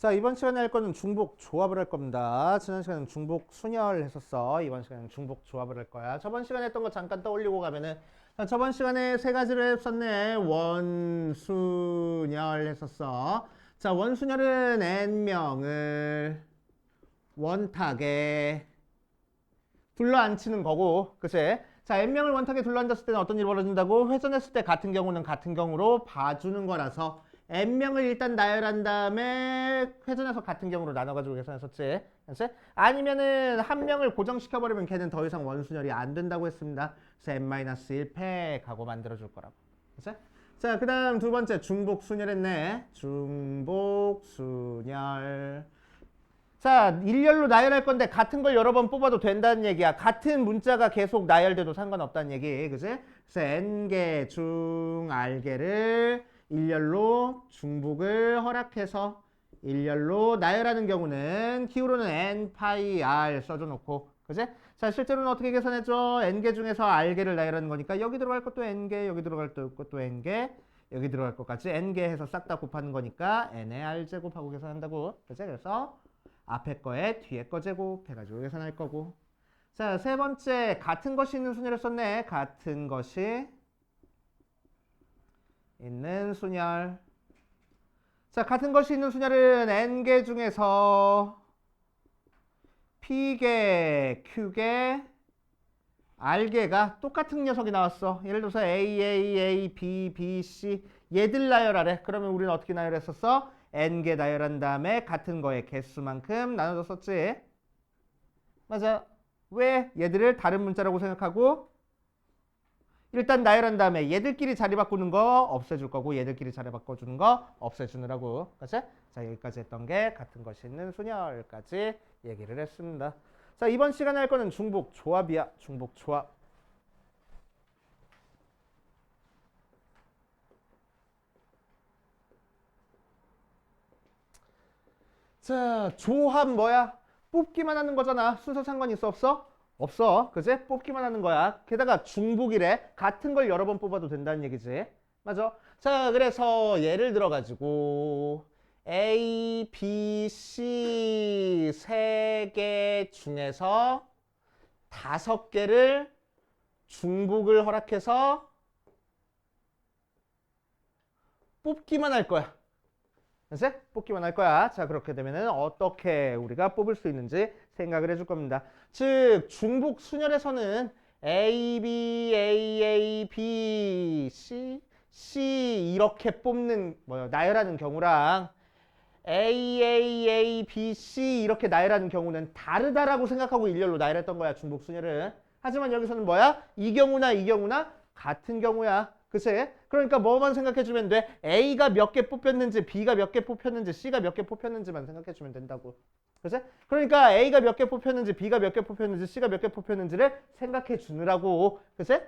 자, 이번 시간에 할 거는 중복 조합을 할 겁니다. 지난 시간에는 중복 순열 했었어. 이번 시간에는 중복 조합을 할 거야. 저번 시간에 했던 거 잠깐 떠올리고 가면은, 자, 저번 시간에 세 가지를 했었네. 원순열 했었어. 자, 원순열은 n명을 원탁에 둘러앉히는 거고, 그치? 자, n명을 원탁에 둘러앉았을 때는 어떤 일이 벌어진다고? 회전했을 때 같은 경우는 같은 경우로 봐주는 거라서 n명을 일단 나열한 다음에 회전해서 같은 경우로 나눠가지고 계산했었지. 그치? 아니면은 한 명을 고정시켜버리면 걔는 더 이상 원순열이 안 된다고 했습니다. 그래서 n-1팩 하고 만들어줄 거라고. 그치? 자, 그 다음 두 번째 중복순열 했네. 중복순열. 자, 일렬로 나열할 건데 같은 걸 여러 번 뽑아도 된다는 얘기야. 같은 문자가 계속 나열돼도 상관없다는 얘기. 그치? 그래서 n개 중 r개를 일렬로 중복을 허락해서 일렬로 나열하는 경우는 기호로는 n 파이 r 써줘 놓고. 그치? 자, 실제로는 어떻게 계산해줘? n개 중에서 r개를 나열하는 거니까 여기 들어갈 것도 n개, 여기 들어갈 것도 n개, 여기 들어갈 것까지 n개 해서 싹 다 곱하는 거니까 n의 r제곱하고 계산한다고. 그치? 그래서 앞에 거에 뒤에 거 제곱해가지고 계산할 거고. 자, 세 번째 같은 것이 있는 순열을 썼네. 같은 것이 있는 순열. 자, 같은 것이 있는 순열은 n개 중에서 p개, q개, r개가 똑같은 녀석이 나왔어. 예를 들어서 a, b, b, c 얘들 나열하래. 그러면 우리는 어떻게 나열했었어? n개 나열한 다음에 같은 거의 개수만큼 나눠서 썼지. 맞아. 왜? 얘들을 다른 문자라고 생각하고 일단 나열한 다음에 얘들끼리 자리 바꾸는 거 없애줄 거고 얘들끼리 자리 바꿔주는 거 없애주느라고. 그치? 자, 여기까지 했던 게 같은 것이 있는 순열까지 얘기를 했습니다. 자, 이번 시간에 할 거는 중복 조합이야. 중복 조합. 자, 조합 뭐야? 뽑기만 하는 거잖아. 순서 상관 있어 없어? 없어. 그지? 뽑기만 하는 거야. 게다가 중복이래. 같은 걸 여러 번 뽑아도 된다는 얘기지. 맞아. 자, 그래서 예를 들어 가지고 A, B, C 세 개 중에서 5개를 중복을 허락해서 뽑기만 할 거야. 그치? 뽑기만 할 거야. 자, 그렇게 되면은 어떻게 우리가 뽑을 수 있는지 생각을 해줄 겁니다. 즉, 중복 순열에서는 A, B, A, A, B, C, C 이렇게 뽑는 나열하는 경우랑 A, A, A, B, C 이렇게 나열하는 경우는 다르다라고 생각하고 일렬로 나열했던 거야, 중복 순열은. 하지만 여기서는 뭐야? 이 경우나 같은 경우야. 그치? 그러니까 뭐만 생각해주면 돼? A가 몇 개 뽑혔는지, B가 몇 개 뽑혔는지, C가 몇 개 뽑혔는지만 생각해주면 된다고. 그치? 그러니까 A가 몇 개 뽑혔는지, B가 몇 개 뽑혔는지, C가 몇 개 뽑혔는지를 생각해 주느라고. 그치?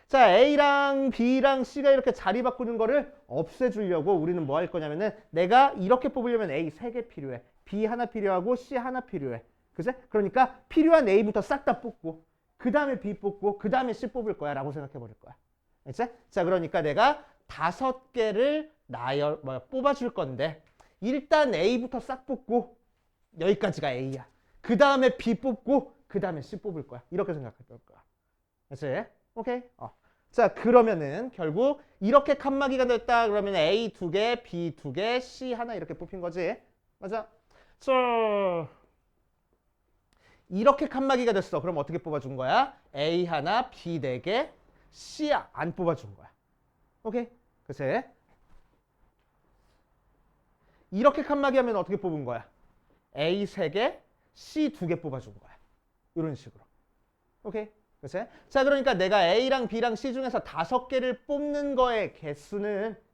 자, A랑 B랑 C가 이렇게 자리 바꾸는 거를 없애주려고 우리는 뭐 할 거냐면은 내가 이렇게 뽑으려면 A 3개 필요해. B 하나 필요하고 C 하나 필요해. 그치? 그러니까 필요한 A부터 싹 다 뽑고 그 다음에 B 뽑고 그 다음에 C 뽑을 거야 라고 생각해 버릴 거야. 그치? 자, 그러니까 내가 5개를 뽑아줄 건데 일단 A부터 싹 뽑고 여기까지가 A야. 그 다음에 B 뽑고 그 다음에 C 뽑을 거야. 이렇게 생각해 볼 거야. 그치? 오케이? 자, 그러면은 결국 이렇게 칸막이가 됐다 그러면 A 2개, B 2개, C 하나 이렇게 뽑힌 거지. 맞아? 자, 이렇게 칸막이가 됐어. 그럼 어떻게 뽑아준 거야? A 하나, B 4개, C 안 뽑아준 거야. 오케이? 그치? 이렇게 칸막이 하면 어떻게 뽑은 거야? A 3개, C 2개 뽑아준 거야. 이런 식으로. 오케이? 그치? 자, 그러니까 내가 A랑 B랑 C 중에서 5개를 뽑는 거의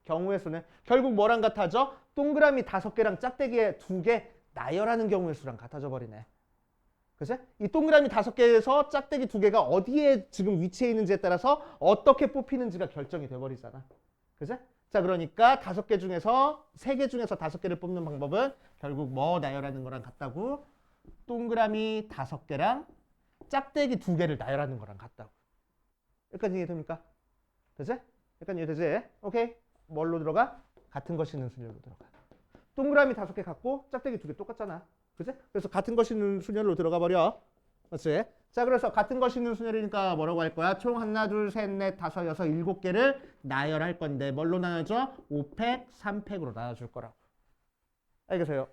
경우의 수는 결국 뭐랑 같아져? 동그라미 5개랑 짝대기에 2개 나열하는 경우의 수랑 같아져 버리네. 그치? 이 동그라미 5개에서 짝대기 2개가 어디에 지금 위치해 있는지에 따라서 어떻게 뽑히는지가 결정이 돼버리잖아. 그치? 자, 그러니까 5개 중에서 3개 중에서 5개를 뽑는 방법은 결국 뭐 나열하는 거랑 같다고? 동그라미 5개랑 짝대기 2개를 나열하는 거랑 같다고. 여기까지 이해됩니까? 되지? 여기까지 이해되지? 오케이? 뭘로 들어가? 같은 것이 있는 순열로 들어가. 또 동그라미 5개 갖고 짝대기 2개 똑같잖아. 그치? 그래서 같은 것이 있는 순열로 들어가 버려. 그렇지? 자, 그래서 같은 것이 있는 순열이니까 뭐라고 할 거야? 총 하나, 둘, 셋, 넷, 다섯, 여섯, 7개를 나열할 건데 뭘로 나눠줘? 5팩, 3팩으로 나눠줄 거라고. 알겠어요?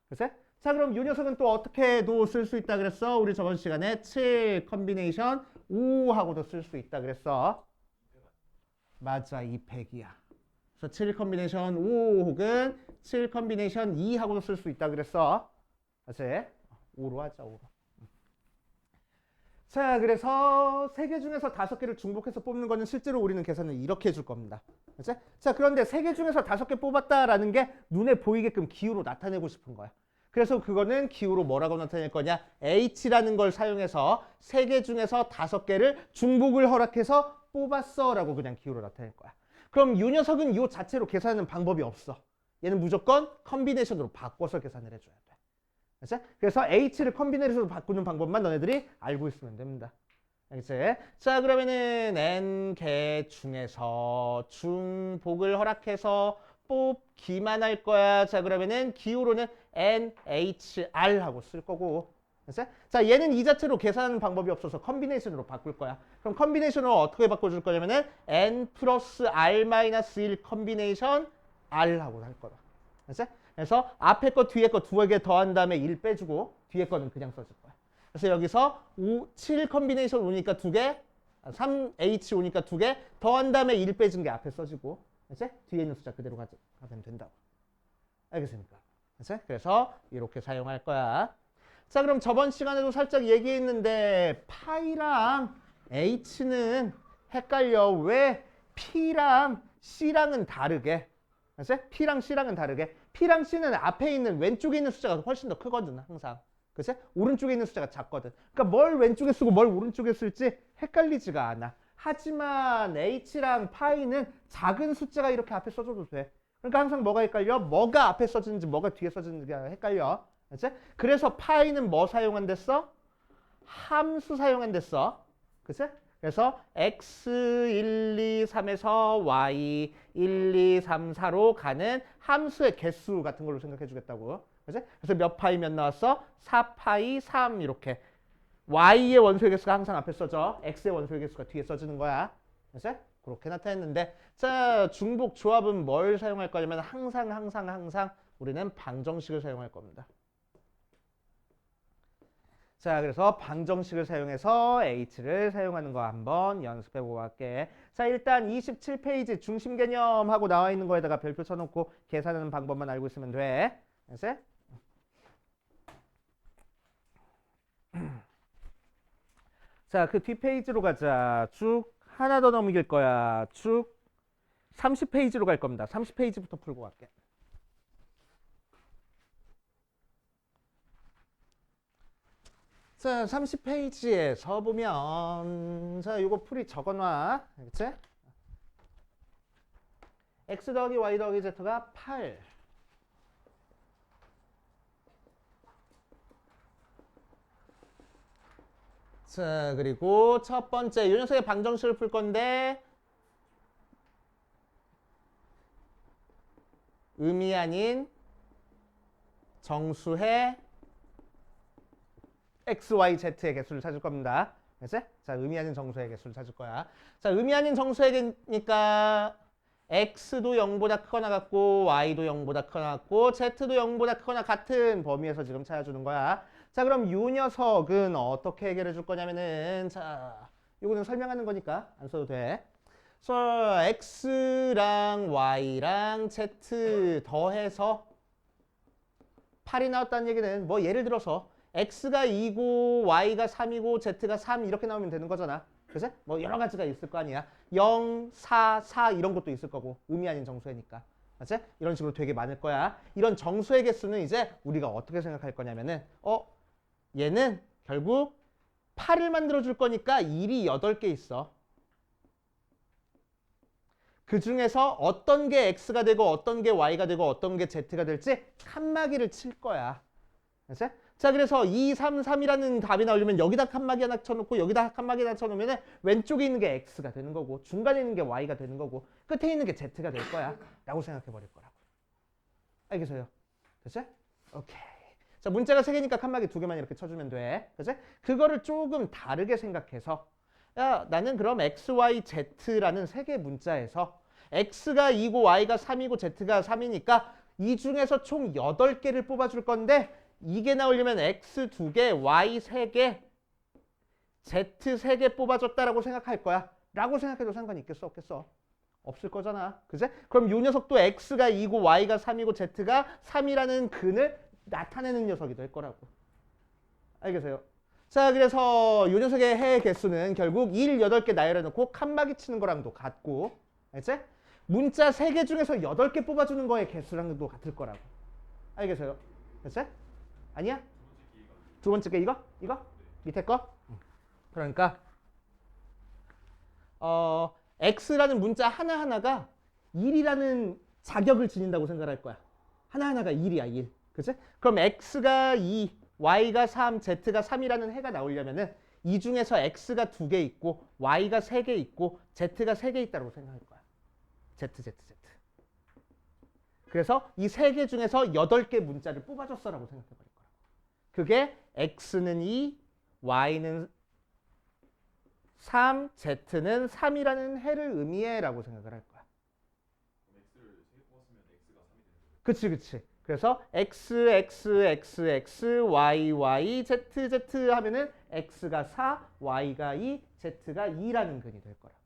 그치? 자, 그럼 이 녀석은 또 어떻게도 쓸 수 있다 그랬어? 우리 저번 시간에 7 컨비네이션 5하고도 쓸 수 있다 그랬어. 맞아, 2팩이야. 그래서 7 컨비네이션 5 혹은 7 컨비네이션 2하고도 쓸 수 있다 그랬어. 그치? 5로 하자, 5로. 자, 그래서 3개 중에서 5개를 중복해서 뽑는 거는 실제로 우리는 계산을 이렇게 해줄 겁니다. 그치? 자, 그런데 3개 중에서 5개 뽑았다라는 게 눈에 보이게끔 기호로 나타내고 싶은 거야. 그래서 그거는 기호로 뭐라고 나타낼 거냐? H라는 걸 사용해서 3개 중에서 5개를 중복을 허락해서 뽑았어 라고 그냥 기호로 나타낼 거야. 그럼 이 녀석은 이 자체로 계산하는 방법이 없어. 얘는 무조건 컨비네이션으로 바꿔서 계산을 해줘야 돼. 알겠지? 그래서 H를 컨비네이션으로 바꾸는 방법만 너네들이 알고 있으면 됩니다. 알겠지? 자, 그러면은 N개 중에서 중복을 허락해서 뽑기만 할 거야. 자, 그러면은 기호로는 NHR 하고 쓸 거고. 알겠지? 자, 얘는 이 자체로 계산하는 방법이 없어서 컨비네이션으로 바꿀 거야. 그럼 컨비네이션으로 어떻게 바꿔줄 거냐면은 N 플러스 R 마이너스 1 컨비네이션 R 하고 할 거다. 알겠지? 그래서 앞에 거 뒤에 거 2개 더한 다음에 1 빼주고 뒤에 거는 그냥 써줄 거야. 그래서 여기서 7 컨비네이션 오니까 2개, 3H 오니까 2개 더한 다음에 1 빼준 게 앞에 써지고, 그치? 뒤에 있는 숫자 그대로 가면 된다고. 알겠습니까? 그치? 그래서 이렇게 사용할 거야. 자, 그럼 저번 시간에도 살짝 얘기했는데 파이랑 H는 헷갈려. 왜 P랑 C랑은 다르게? 그치? P랑 C랑은 다르게. P랑 C는 앞에 있는 왼쪽에 있는 숫자가 훨씬 더 크거든, 항상. 그치? 오른쪽에 있는 숫자가 작거든. 그러니까 뭘 왼쪽에 쓰고 뭘 오른쪽에 쓸지 헷갈리지가 않아. 하지만 H랑 파이는 작은 숫자가 이렇게 앞에 써줘도 돼. 그러니까 항상 뭐가 헷갈려? 뭐가 앞에 써지는지 뭐가 뒤에 써지는지가 헷갈려. 그치? 그래서 파이는 뭐 사용한댔어? 함수 사용한댔어. 그치? 그래서 x 1, 2, 3에서 y 1, 2, 3, 4로 가는 함수의 개수 같은 걸로 생각해 주겠다고. 그치? 그래서 몇 파이 몇 나왔어? 4파이 3 이렇게. y의 원소의 개수가 항상 앞에 써져. x의 원소의 개수가 뒤에 써지는 거야. 그치? 그렇게 나타냈는데, 자, 중복 조합은 뭘 사용할 거냐면 항상 우리는 방정식을 사용할 겁니다. 자, 그래서 방정식을 사용해서 H를 사용하는 거 한번 연습해 보고 갈게. 자, 일단 27페이지 중심 개념 하고 나와 있는 거에다가 별표 쳐놓고 계산하는 방법만 알고 있으면 돼. 알았지? 자, 그 뒷페이지로 가자. 쭉 하나 더 넘길 거야. 쭉 30페이지로 갈 겁니다. 30페이지부터 풀고 갈게. 자, 30페이지에서 보면, 자, 요거 풀이 적어놔. 알겠지? x 더하기 y 더하기 z가 8. 자, 그리고 첫 번째, 요 녀석의 방정식을 풀 건데, 의미 아닌 정수의 x, y, z의 개수를 찾을 겁니다. 알겠지? 자, 의미 아닌 정수의 개수를 찾을 거야. 자, 의미 아닌 정수의 개니까 x도 0보다 크거나 같고 y도 0보다 크거나 같고 z도 0보다 크거나 같은 범위에서 지금 찾아주는 거야. 자, 그럼 이 녀석은 어떻게 해결해 줄 거냐면은, 자, 이거는 설명하는 거니까 안 써도 돼. 그래서 x랑 y랑 z 더해서 8이 나왔다는 얘기는 뭐 예를 들어서 x가 2고 y가 3이고 z가 3 이렇게 나오면 되는 거잖아. 그치? 뭐 여러 가지가 있을 거 아니야. 0, 4, 4 이런 것도 있을 거고 의미 아닌 정수회니까. 그치? 이런 식으로 되게 많을 거야. 이런 정수의 개수는 이제 우리가 어떻게 생각할 거냐면은 얘는 결국 8을 만들어 줄 거니까 1이 8개 있어. 그 중에서 어떤 게 x가 되고 어떤 게 y가 되고 어떤 게 z가 될지 칸막이를 칠 거야. 그치? 자, 그래서 2, 3, 3이라는 답이 나오려면 여기다 칸막이 하나 쳐놓고 여기다 칸막이 하나 쳐놓으면 왼쪽에 있는 게 x가 되는 거고 중간에 있는 게 y가 되는 거고 끝에 있는 게 z가 될 거야 라고 생각해 버릴 거라고. 알겠어요? 그치? 오케이. 자, 문자가 3개니까 칸막이 2개만 이렇게 쳐주면 돼. 그치? 그거를 조금 다르게 생각해서 야, 나는 그럼 x, y, z라는 3개 문자에서 x가 2고 y가 3이고 z가 3이니까 이 중에서 총 8개를 뽑아줄 건데 이게 나오려면 x 2개, y 3개, z 3개 뽑아줬다라고 생각할 거야. 라고 생각해도 상관이 있겠어? 없겠어? 없을 거잖아. 그제? 그럼 이 녀석도 x가 2고 y가 3이고 z가 3이라는 근을 나타내는 녀석이 될 거라고. 알겠어요? 자, 그래서 이 녀석의 해 개수는 결국 1, 8개 나열해놓고 칸막이 치는 거랑도 같고, 알지? 문자 3개 중에서 8개 뽑아주는 거의 개수랑도 같을 거라고. 알겠어요? 알지? 아니야? 두 번째 게 이거? 이거? 밑에 거? 그러니까 x라는 문자 하나하나가 1이라는 자격을 지닌다고 생각할 거야. 하나하나가 1이야, 1. 그치? 그럼 x가 2, y가 3, z가 3이라는 해가 나오려면은 이 중에서 x가 2개 있고 y가 3개 있고 z가 3개 있다고 생각할 거야. z. 그래서 이 3개 중에서 8개 문자를 뽑아줬어라고 생각해 버릴 거야. 그게 x는 2, y는 3, z는 3이라는 해를 의미해라고 생각을 할 거야. x를 3개 뽑았으면 x가 3이 되는 거예요. 그치. 그래서 x, y, z 하면은 x가 4, y가 2, z가 2라는 근이 될 거라고.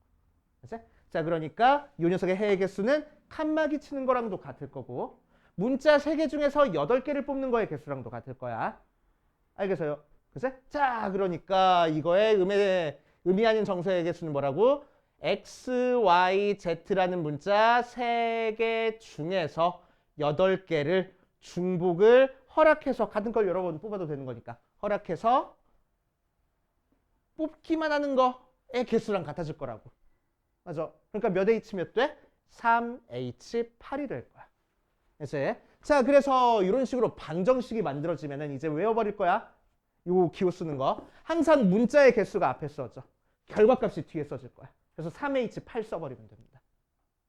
그치? 자, 그러니까 이 녀석의 해의 개수는 칸막이 치는 거랑도 같을 거고 문자 3개 중에서 8개를 뽑는 거의 개수랑도 같을 거야. 알겠어요? 그치? 자, 그러니까 이거의 의미하는 정수의 개수는 뭐라고? x, y, z라는 문자 3개 중에서 8개를 중복을 허락해서 같은 걸 여러 번 뽑아도 되는 거니까 허락해서 뽑기만 하는 거의 개수랑 같아질 거라고. 맞아. 그러니까 몇 H 몇 돼? 3H8이 될 거야. 이제 자, 그래서 이런 식으로 방정식이 만들어지면은 이제 외워버릴 거야. 요 기호 쓰는 거. 항상 문자의 개수가 앞에 써져. 결과값이 뒤에 써질 거야. 그래서 3H8 써버리면 됩니다.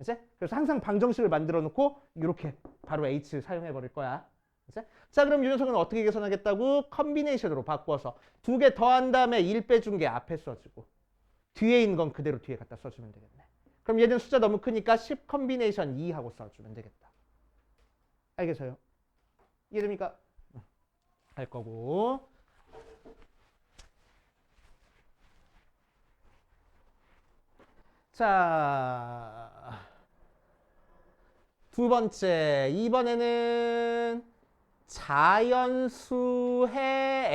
이제 그래서 항상 방정식을 만들어 놓고 이렇게 바로 H 사용해 버릴 거야. 이제 자, 그럼 이 녀석은 어떻게 계산하겠다고? 컨비네이션으로 바꿔서 2개 더한 다음에 1 빼준 게 앞에 써지고 뒤에 있는 건 그대로 뒤에 갖다 써주면 되겠네. 그럼 얘는 숫자 너무 크니까 10 컨비네이션 2 하고 써주면 되겠다. 알겠어요? 이해됩니까? 할 거고. 자, 두 번째, 이번에는 자연수의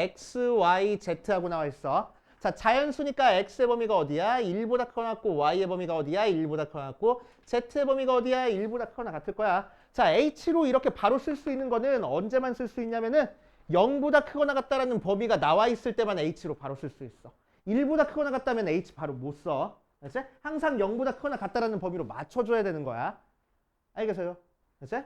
x, y, z하고 나와 있어. 자, 자연수니까 x의 범위가 어디야? 1보다 크거나 같고 y의 범위가 어디야? 1보다 크거나 같고 z의 범위가 어디야? 1보다 크거나 같을 거야. 자, h로 이렇게 바로 쓸 수 있는 거는 언제만 쓸 수 있냐면은 0보다 크거나 같다라는 범위가 나와 있을 때만 h로 바로 쓸 수 있어. 1보다 크거나 같다면 h 바로 못 써. 알지? 항상 0보다 크거나 같다라는 범위로 맞춰줘야 되는 거야. 알겠어요? 알지?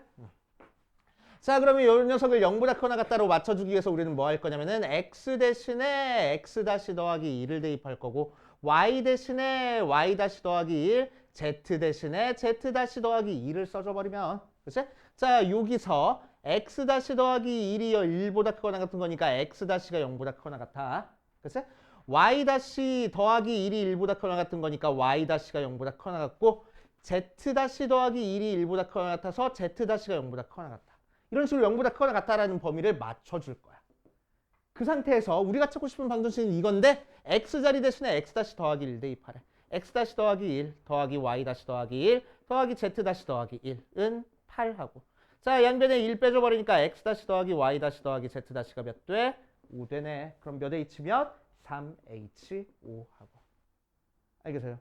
자, 그러면 이 녀석을 0보다 크거나 같다로 맞춰주기 위해서 우리는 뭐 할 거냐면은 x 대신에 x 다시 더하기 2를 대입할 거고 y 대신에 y 다시 더하기 1, z 대신에 z 다시 더하기 2를 써줘 버리면, 그치? 자, 여기서 x 다시 더하기 1이 1보다 크거나 같은 거니까 x 다시가 0보다 크거나 같아. 그치? y 다시 더하기 1이 1보다 크거나 같은 거니까 y 다시가 0보다 크거나 같고 z 다시 더하기 1이 1보다 크거나 같아서 z 다시가 0보다 크거나 같다. 이런 식으로 0보다 크거나 같다라는 범위를 맞춰줄 거야. 그 상태에서 우리가 찾고 싶은 방정식은 이건데 x자리 대신에 x 다시 더하기 1 대입하래. x 다시 더하기 1 더하기 y 다시 더하기 1 더하기 z 다시 더하기 1은 8하고 자, 양변에 1 빼줘버리니까 x 다시 더하기 y 다시 더하기 z 다시가 몇 돼? 5 되네. 그럼 몇 h 몇? 3H5 하고. 알겠어요?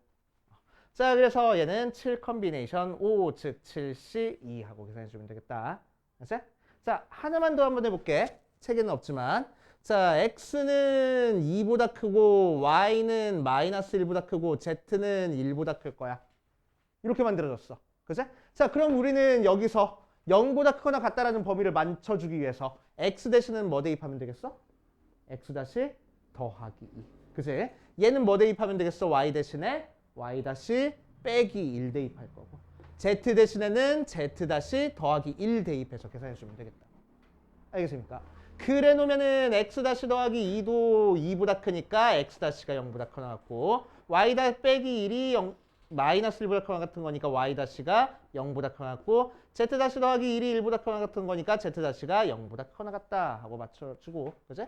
자, 그래서 얘는 7 컨비네이션 5, 즉 7C2 하고 계산해 주면 되겠다. 알았어요? 자, 하나만 더 한번 해볼게. 책에는 없지만. 자, x는 2보다 크고 y는 마이너스 1보다 크고 z는 1보다 클 거야. 이렇게 만들어졌어. 그치? 자, 그럼 우리는 여기서 0보다 크거나 같다라는 범위를 맞춰주기 위해서 x 대신은 뭐 대입하면 되겠어? x 다시 더하기 2. 그치? 얘는 뭐 대입하면 되겠어? y 대신에 y 다시 빼기 1 대입할 거고 z 대신에는 z 다시 더하기 1 대입해서 계산해 주면 되겠다. 알겠습니까? 그래 놓으면은 x 다시 더하기 2도 2보다 크니까 x 다시가 0보다 커 나왔고 y 다 빼기 1이 0 마이너스 1보다 커 같은 거니까 y 다시가 0보다 커 나왔고 z 다시 더하기 1이 1보다 커 같은 거니까 z 다시가 0보다 커 나갔다 하고 맞춰주고 그지?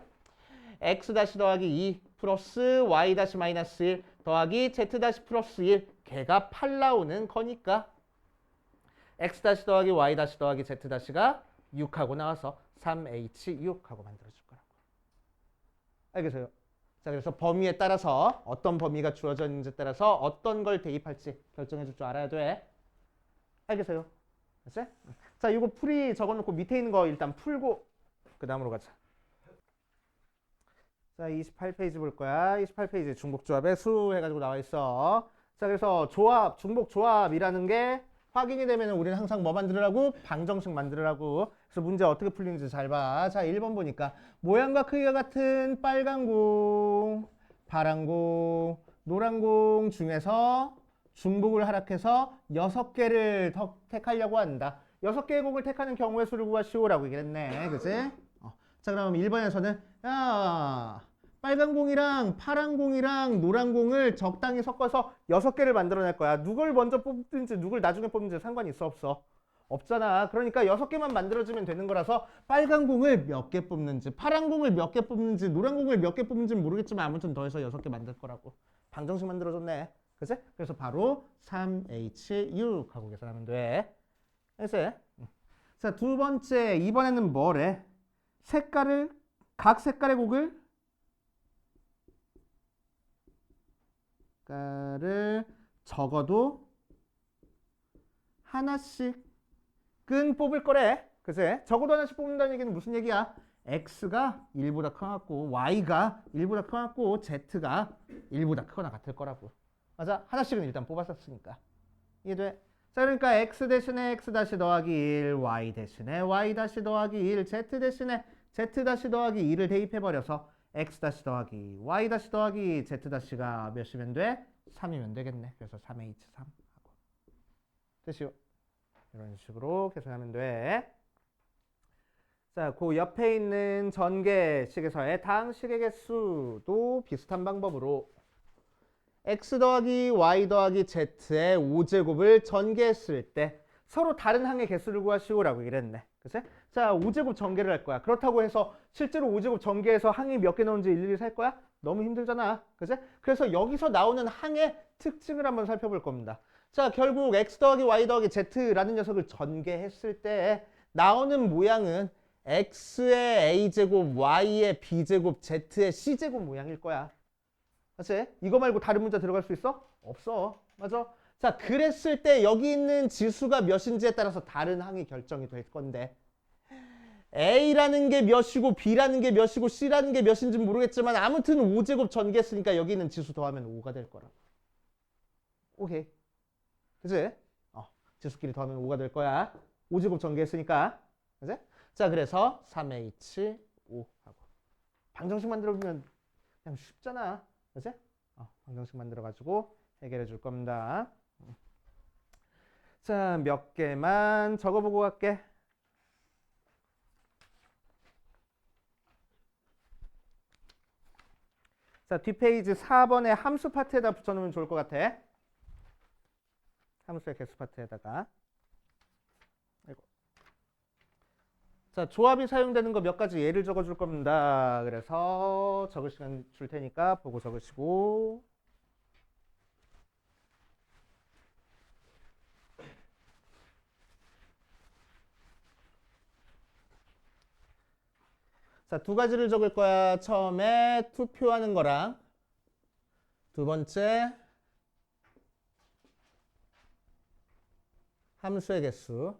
x 다시 더하기 2 플러스 y 다시 마이너스 1 더하기 z 다시 플러스 1 걔가 8 나오는 거니까 x 다시 더하기 y 다시 더하기 z 다시가 6하고 나와서 3h6하고 만들어줄 거라고. 알겠어요? 자, 그래서 범위에 따라서 어떤 범위가 주어져 있는지에 따라서 어떤 걸 대입할지 결정해 줄 줄 알아야 돼. 알겠어요? 알았지? 자, 이거 풀이 적어놓고 밑에 있는 거 일단 풀고 그 다음으로 가자. 자, 28페이지 볼 거야. 28페이지 중복조합의 수 해가지고 나와 있어. 자, 그래서 조합, 중복조합이라는 게 확인이 되면 우리는 항상 뭐 만들으라고? 방정식 만들으라고. 그래서 문제 어떻게 풀리는지 잘 봐. 자, 1번 보니까 모양과 크기가 같은 빨간 공, 파란 공, 노란 공 중에서 중복을 하락해서 6개를 더 택하려고 한다. 6개의 공을 택하는 경우의 수를 구하시오라고 얘기했네. 그치? 자, 그럼 1번에서는 야, 빨간 공이랑 파란 공이랑 노란 공을 적당히 섞어서 6개를 만들어낼 거야. 누굴 먼저 뽑든지 누굴 나중에 뽑든지 상관이 있어 없어? 없잖아. 그러니까 6개만 만들어주면 되는 거라서 빨간 공을 몇 개 뽑는지 파란 공을 몇 개 뽑는지 노란 공을 몇 개 뽑는지는 모르겠지만 아무튼 더해서 6개 만들 거라고. 방정식 만들어줬네. 그치? 그래서 바로 3H6 하고 계산하면 돼. 그치? 자, 두 번째 이번에는 뭐래? 각 색깔의 곡을 적어도 하나씩은 뽑을 거래. 그치? 적어도 하나씩 뽑는다는 얘기는 무슨 얘기야? x가 1보다 커갖고 y가 1보다 커갖고 z가 1보다 크거나 같을 거라고. 맞아? 하나씩은 일단 뽑았었으니까. 이해돼? 자, 그러니까 x 대신에 x 다시 더하기 1, y 대신에 y 다시 더하기 1, z 대신에 z 다시 더하기 2를 대입해버려서 x 다시 더하기 y 다시 더하기 z 다시가 몇이면 돼? 3이면 되겠네. 그래서 3h3 하고. 됐시요? 이런 식으로 계산하면 돼. 자, 그 옆에 있는 전개식에서의 다항식의 개수도 비슷한 방법으로 x 더하기 y 더하기 z의 5제곱을 전개했을 때 서로 다른 항의 개수를 구하시오라고 얘기를 했네. 그치? 자, 5제곱 전개를 할 거야. 그렇다고 해서 실제로 5제곱 전개해서 항이 몇 개 나오는지 일일이 살 거야? 너무 힘들잖아. 그치? 그래서 여기서 나오는 항의 특징을 한번 살펴볼 겁니다. 자, 결국 x 더하기 y 더하기 z라는 녀석을 전개했을 때 나오는 모양은 x의 a제곱, y의 b제곱, z의 c제곱 모양일 거야. 그치? 이거 말고 다른 문자 들어갈 수 있어? 없어. 맞아? 자, 그랬을 때 여기 있는 지수가 몇인지에 따라서 다른 항이 결정이 될 건데 A라는 게 몇이고 B라는 게 몇이고 C라는 게 몇인지 모르겠지만 아무튼 5제곱 전개했으니까 여기 있는 지수 더하면 5가 될 거라. 오케이. 그치? 지수끼리 더하면 5가 될 거야. 5제곱 전개했으니까. 그치? 자, 그래서 3H5 하고. 방정식 만들어보면 그냥 쉽잖아. 그치? 방정식 만들어가지고 해결해 줄 겁니다. 자, 몇 개만 적어보고 갈게. 자, 뒷페이지 4번에 함수 파트에다 붙여놓으면 좋을 것 같아. 함수의 개수 파트에다가. 아이고. 자, 조합이 사용되는 거 몇 가지 예를 적어줄 겁니다. 그래서 적을 시간 줄 테니까 보고 적으시고. 자, 두 가지를 적을 거야. 처음에 투표하는 거랑 두 번째 함수의 개수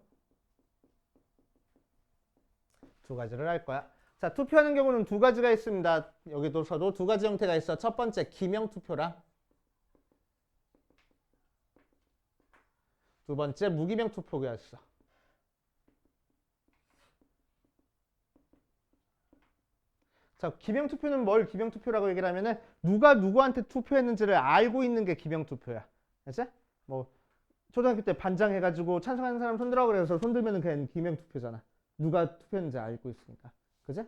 두 가지를 할 거야. 자, 투표하는 경우는 두 가지가 있습니다. 여기도서도 두 가지 형태가 있어. 첫 번째 기명 투표랑 두 번째 무기명 투표가 있어. 자, 기명투표는 뭘 기명투표라고 얘기를 하면은 누가 누구한테 투표했는지를 알고 있는 게 기명투표야. 알지? 뭐 초등학교 때 반장 해가지고 찬성하는 사람 손들어 그래서 손들면은 그냥 기명투표잖아. 누가 투표했는지 알고 있으니까. 그지?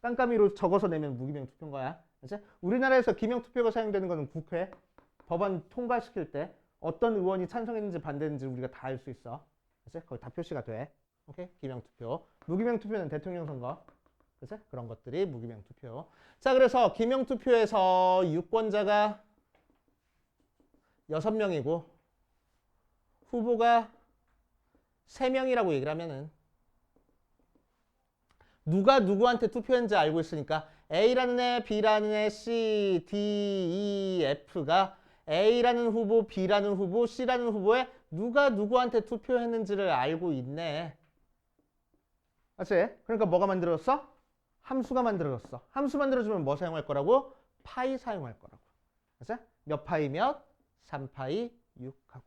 깜깜이로 적어서 내면 무기명 투표인 거야. 그지? 우리나라에서 기명 투표가 사용되는 거는 국회, 법안 통과시킬 때 어떤 의원이 찬성했는지 반대했는지 우리가 다 알 수 있어. 그지? 거기 다 표시가 돼. 오케이? 기명 투표. 무기명 투표는 대통령 선거. 그지? 그런 것들이 무기명 투표. 자, 그래서 기명 투표에서 유권자가 6명이고 후보가 3명이라고 얘기를 하면은 누가 누구한테 투표했는지 알고 있으니까 A라는 애, B라는 애, C, D, E, F가 A라는 후보, B라는 후보, C라는 후보에 누가 누구한테 투표했는지를 알고 있네. 맞지? 그러니까 뭐가 만들어졌어? 함수가 만들어졌어. 함수 만들어주면 뭐 사용할 거라고? 파이 사용할 거라고. 맞지? 몇 파이 몇? 3파이 6하고.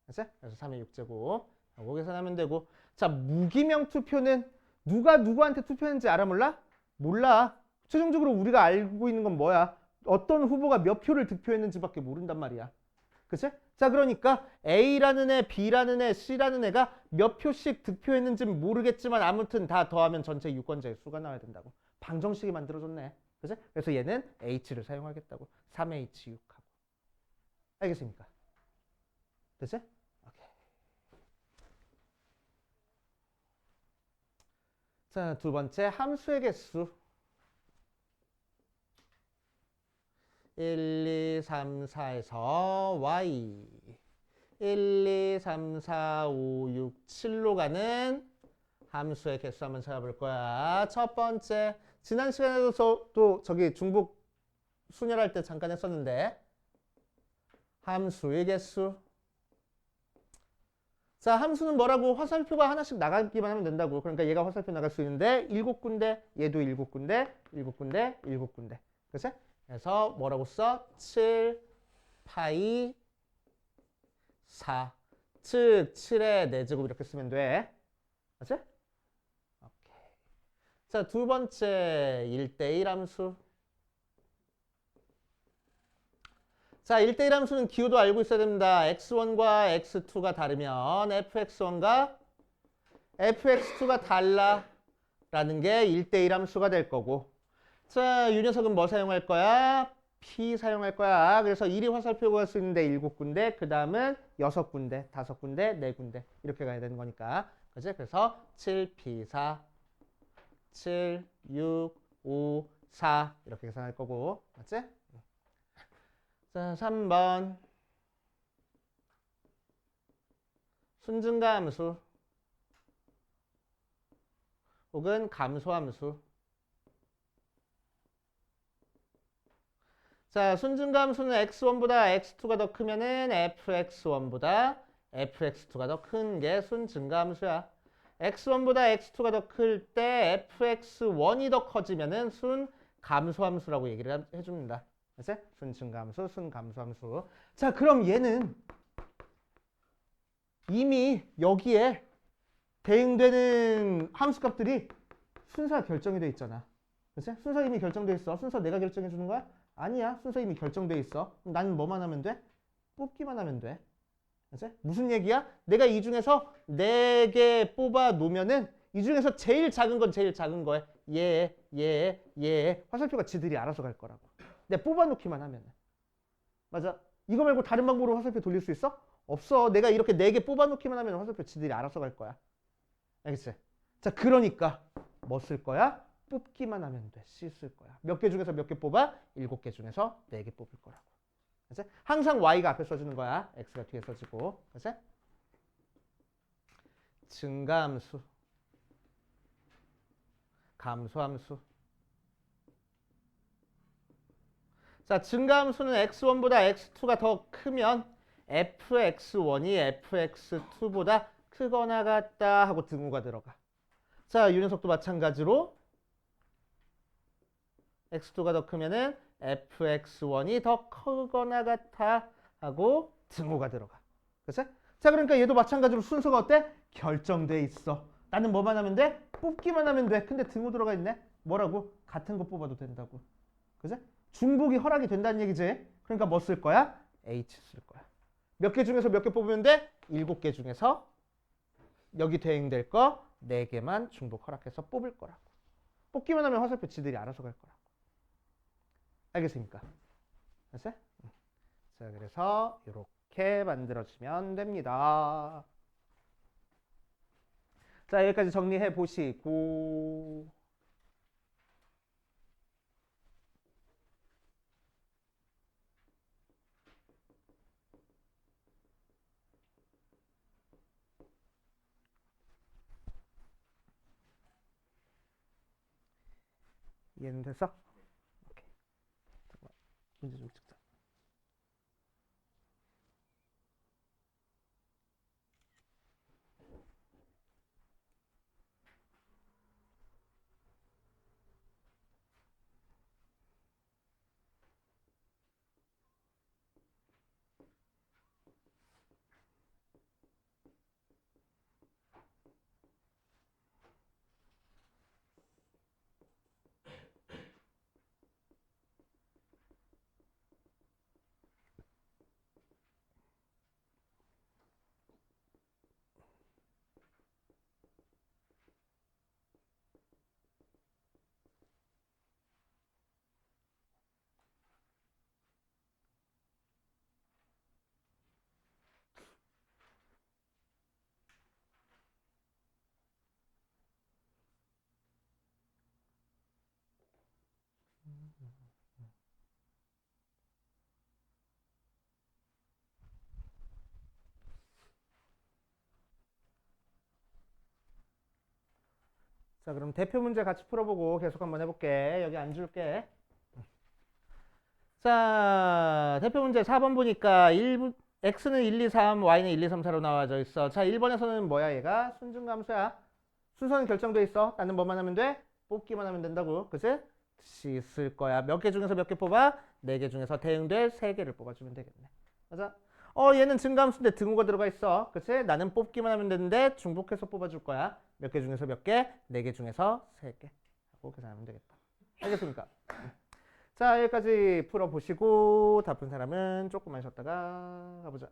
맞지? 그래서 3의 6제곱. 하고 계산하면 되고. 자, 무기명 투표는 누가 누구한테 투표했는지 알아 몰라? 몰라. 최종적으로 우리가 알고 있는 건 뭐야? 어떤 후보가 몇 표를 득표했는지밖에 모른단 말이야. 그치? 자, 그러니까 A라는 애, B라는 애, C라는 애가 몇 표씩 득표했는지는 모르겠지만 아무튼 다 더하면 전체 유권자의 수가 나와야 된다고. 방정식이 만들어졌네. 그치? 그래서 얘는 H를 사용하겠다고. 3H6하고. 알겠습니까? 됐지? 오케이. 자, 두 번째 함수의 개수. 1, 2, 3, 4에서 y 1, 2, 3, 4, 5, 6, 7로 가는 함수의 개수 한번 찾아볼 거야. 첫 번째, 지난 시간에도 또 저기 중복 순열할 때 잠깐 했었는데 함수의 개수. 자, 함수는 뭐라고? 화살표가 하나씩 나가기만 하면 된다고. 그러니까 얘가 화살표 나갈 수 있는데 7군데, 얘도 7군데, 7군데, 7군데. 그치? 그래서 뭐라고 써? 7 파이 4. 즉 7의 4제곱 이렇게 쓰면 돼. 맞지? 오케이. 자, 두 번째 1대1 함수. 자, 1대1 함수는 기호도 알고 있어야 됩니다. x1과 x2가 다르면 fx1과 fx2가 달라라는 게 1대1 함수가 될 거고. 자, 이 녀석은 뭐 사용할 거야? P 사용할 거야. 그래서 1이 화살표가 갈 수 있는데 7군데, 그 다음은 6군데, 5군데, 4군데 이렇게 가야 되는 거니까. 그치? 그래서 7P4, 7, 6, 5, 4 이렇게 계산할 거고. 맞지? 자, 3번. 순증가함수 혹은 감소함수. 자, 순증가함수는 x1보다 x2가 더 크면은 fx1보다 fx2가 더 큰 게 순증가함수야. x1보다 x2가 더 클 때 fx1이 더 커지면은 순감소함수라고 얘기를 해줍니다. 그치? 순증가함수, 순감소함수. 자, 그럼 얘는 이미 여기에 대응되는 함수값들이 순서가 결정이 돼 있잖아. 그치? 순서 이미 결정돼 있어. 순서 내가 결정해 주는 거야? 아니야. 순서 이미 결정돼 있어. 그럼 나는 뭐만 하면 돼? 뽑기만 하면 돼. 그치? 무슨 얘기야? 내가 이 중에서 4개 뽑아 놓으면은 이 중에서 제일 작은 건 제일 작은 거야. 얘. 화살표가 지들이 알아서 갈 거라고. 내가 뽑아 놓기만 하면. 맞아. 이거 말고 다른 방법으로 화살표 돌릴 수 있어? 없어. 내가 이렇게 4개 뽑아 놓기만 하면 화살표 지들이 알아서 갈 거야. 알겠지? 자, 그러니까 뭐 쓸 거야? 뽑기만 하면 돼. C 쓸 거야. 몇 개 중에서 몇 개 뽑아? 7개 중에서 4개 뽑을 거라고. 그치? 항상 Y가 앞에 써주는 거야. X가 뒤에 써지고. 그치? 증가함수. 감소함수. 자, 증가함수는 x1보다 x2가 더 크면 fx1이 fx2보다 크거나 같다 하고 등호가 들어가. 자, 이 녀석도 마찬가지로 x2가 더 크면은 fx1이 더 크거나 같아 하고 등호가 들어가. 그치? 자, 그러니까 얘도 마찬가지로 순서가 어때? 결정돼 있어. 나는 뭐만 하면 돼? 뽑기만 하면 돼. 근데 등호 들어가 있네. 뭐라고? 같은 거 뽑아도 된다고. 그치? 중복이 허락이 된다는 얘기지. 그러니까 뭐 쓸 거야? H 쓸 거야. 몇 개 중에서 몇 개 뽑으면 돼? 7개 중에서 여기 대응될 거 4개만 중복 허락해서 뽑을 거라고. 뽑기만 하면 화살표 지들이 알아서 갈 거라고. 알겠습니까? 알았어요? 자, 그래서 이렇게 만들어지면 됩니다. 자, 여기까지 정리해 보시고. 이해는 됐어? 오케이. 잠깐만. 문제 좀 찍자. 자, 그럼 대표 문제 같이 풀어보고 계속 한번 해볼게. 여기 안 줄게. 자, 대표 문제 4번 보니까 x는 1, 2, 3, y는 1, 2, 3, 4로 나와져 있어. 자, 1번에서는 뭐야, 얘가? 순증감수야. 순서는 결정돼 있어. 나는 뭐만 하면 돼? 뽑기만 하면 된다고. 그치? 시 쓸 거야. 몇 개 중에서 몇 개 뽑아? 4개 중에서 대응될 3개를 뽑아주면 되겠네. 맞아? 얘는 증감수인데 등호가 들어가 있어. 그치? 나는 뽑기만 하면 되는데 중복해서 뽑아줄 거야. 몇 개 중에서 몇 개? 4개 중에서 3개. 하고 계산하면 되겠다. 알겠습니까? 자, 여기까지 풀어보시고, 다 푼 사람은 조금만 쉬었다가 가보자.